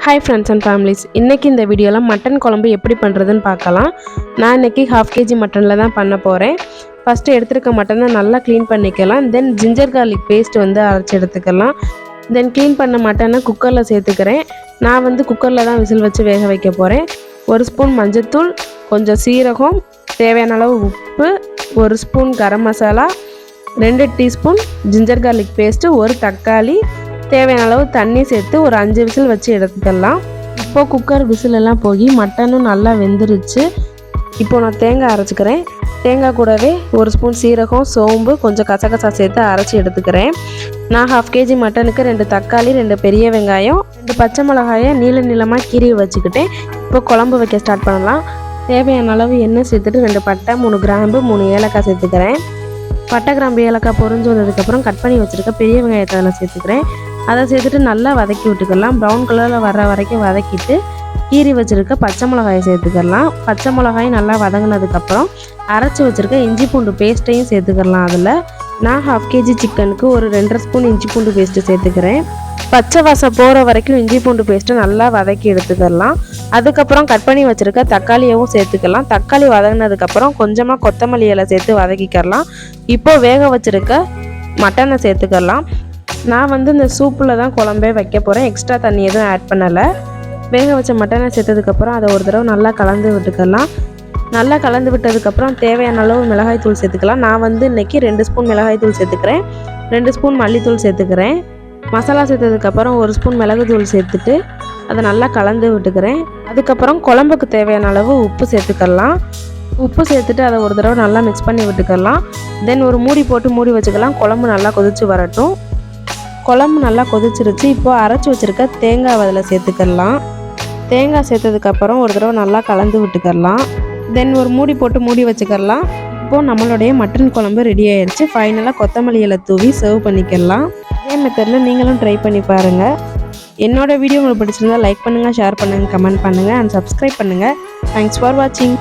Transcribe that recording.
Hi friends and families, இன்னைக்கு இந்த வீடியோல மட்டன் குழம்பு எப்படி பண்றதுன்னு பார்க்கலாம். நான் இன்னைக்கு 1/2 kg மட்டன்ல தான் பண்ண போறேன். ஃபர்ஸ்ட் எடுத்துக்க மட்டனை நல்லா க்ளீன் பண்ணிக்கலாம். தென் ginger garlic paste அரைச்சு எடுத்துக்கலாம். தென் க்ளீன் பண்ண மட்டனை குக்கர்ல சேர்த்துக்கிறேன். நான் குக்கர்ல தான் விசில் வச்சு வேக வைக்க போறேன். 1 ஸ்பூன் மஞ்சள்தூள், கொஞ்சம் சீரகம், தேவையான அளவு உப்பு, 1 spoon garam masala, 2 teaspoon ginger garlic paste, 1 தக்காளி, தேவையான அளவு தண்ணி சேர்த்து ஒரு 5 விசில் வச்சு எடுத்துக்கலாம். இப்போ குக்கர் விசில் எல்லாம் போய் மட்டனும் நல்லா வெந்துருச்சு. இப்போ நான் தேங்காய் அரைச்சிக்கிறேன். தேங்காய் கூடவே 1 ஸ்பூன் சீரகம், சோம்பு, கொஞ்சம் கசகசா சேர்த்து அரைச்சி எடுத்துக்கிறேன். நான் 1/2 kg மட்டனுக்கு 2 தக்காளி, 2 பெரிய வெங்காயம், 2 பச்சை மிளகாயை நீளமாக கீறி வச்சுக்கிட்டேன். இப்போ குழம்பு வைக்க ஸ்டார்ட் பண்ணலாம். தேவையான அளவு எண்ணெய் சேர்த்துட்டு 2 பட்டை, 3 கிராம்பு, 3 ஏலக்காய் சேர்த்துக்கிறேன். பட்டை கிராம்பு ஏலக்காய் பொரிஞ்சு வந்ததுக்கப்புறம் கட் பண்ணி வச்சுருக்க பெரிய வெங்காயத்தை அதில் சேர்த்துக்கிறேன். அதை சேர்த்துட்டு நல்லா வதக்கி விட்டுக்கலாம். ப்ரௌன் கலரில் வர்ற வரைக்கும் வதக்கிட்டு கீறி வச்சுருக்க பச்சை மிளகாயை சேர்த்துக்கலாம். பச்சை மிளகாயும் நல்லா வதங்கினதுக்கப்புறம் அரைச்சி வச்சுருக்க இஞ்சி பூண்டு பேஸ்ட்டையும் சேர்த்துக்கலாம். அதில் நான் 1/2 kg சிக்கனுக்கு ஒரு 2.5 ஸ்பூன் இஞ்சி பூண்டு பேஸ்ட்டு சேர்த்துக்கிறேன். பச்சை வாசம் போகிற வரைக்கும் இஞ்சி பூண்டு பேஸ்ட்டு நல்லா வதக்கி எடுத்துக்கலாம். அதுக்கப்புறம் கட் பண்ணி வச்சுருக்க தக்காளியவும் சேர்த்துக்கலாம். தக்காளி வதங்கினதுக்கப்புறம் கொஞ்சமாக கொத்தமல்லி இலை சேர்த்து வதக்கிக்கலாம். இப்போது வேக வச்சுருக்க மட்டனை சேர்த்துக்கலாம். நான் இந்த சூப்பில் தான் குழம்பே வைக்க போகிறேன். எக்ஸ்ட்ரா தண்ணி எதுவும் ஆட் பண்ணலை. வேக வச்ச மட்டனை சேர்த்ததுக்கப்புறம் அதை ஒரு தடவை நல்லா கலந்து விட்டுக்கலாம். நல்லா கலந்து விட்டதுக்கப்புறம் தேவையான அளவு மிளகாய் தூள் சேர்த்துக்கலாம். நான் இன்றைக்கி 2 ஸ்பூன் மிளகாய் தூள் சேர்த்துக்கிறேன். 2 ஸ்பூன் மல்லித்தூள் சேர்த்துக்கிறேன். மசாலா சேர்த்ததுக்கப்புறம் 1 ஸ்பூன் மிளகு தூள் சேர்த்துட்டு அதை நல்லா கலந்து விட்டுக்கிறேன். அதுக்கப்புறம் குழம்புக்கு தேவையான அளவு உப்பு சேர்த்துக்கலாம். உப்பு சேர்த்துட்டு அதை ஒரு தடவை நல்லா மிக்ஸ் பண்ணி விட்டுக்கலாம். தென் ஒரு மூடி போட்டு மூடி வச்சுக்கலாம். குழம்பு நல்லா கொதித்து வரட்டும். குழம்பு நல்லா கொதிச்சிருச்சு. இப்போது அரைச்சி வச்சுருக்க தேங்காய் அதில் சேர்த்துக்கலாம். தேங்காய் சேர்த்ததுக்கப்புறம் ஒரு தடவை நல்லா கலந்து விட்டுக்கலாம். தென் ஒரு மூடி போட்டு மூடி வச்சுக்கலாம். இப்போது நம்மளுடைய மட்டன் குழம்பு ரெடி ஆயிடுச்சு. ஃபைனலாக கொத்தமல்லி இலை தூவி சர்வ் பண்ணிக்கலாம். இதே மெத்தடில் நீங்களும் ட்ரை பண்ணி பாருங்கள். என்னோடய வீடியோ உங்களுக்கு பிடிச்சிருந்தா லைக் பண்ணுங்கள், ஷேர் பண்ணுங்கள், கமெண்ட் பண்ணுங்கள் அண்ட் சப்ஸ்கிரைப் பண்ணுங்கள். தேங்க்ஸ் ஃபார் வாட்சிங்.